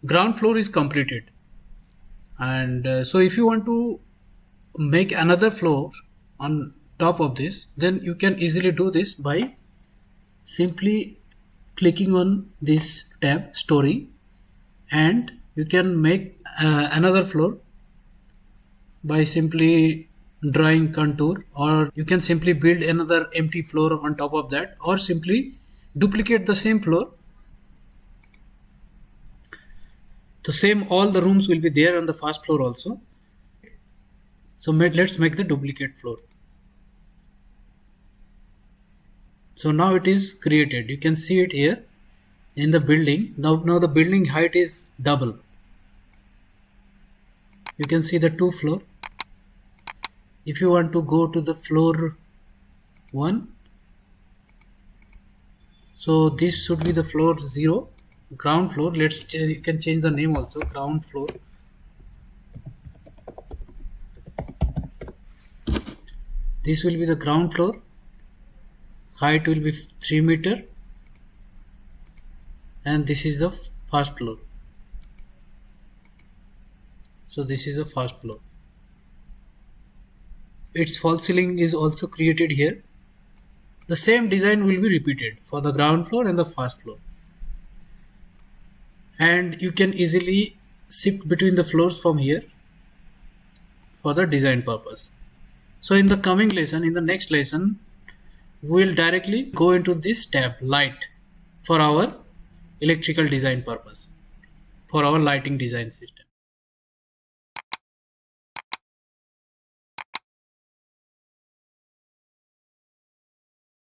ground floor is completed. And so if you want to make another floor on top of this, then you can easily do this by simply clicking on this tab story, and you can make another floor by simply drawing contour, or you can simply build another empty floor on top of that, or simply duplicate the same floor. The same, all the rooms will be there on the first floor also. So let's make the duplicate floor. So now it is created. You can see it here in the building. Now the building height is double. You can see the 2 floor. If you want to go to the floor 1, so this should be the floor 0, ground floor. You can change the name also, ground floor. This will be the ground floor. Height will be 3 meter, and this is the first floor. So this is the first floor. Its false ceiling is also created here. The same design will be repeated for the ground floor and the first floor. And you can easily shift between the floors from here for the design purpose. So in the coming lesson, in the next lesson, we will directly go into this tab light for our electrical design purpose, for our lighting design system.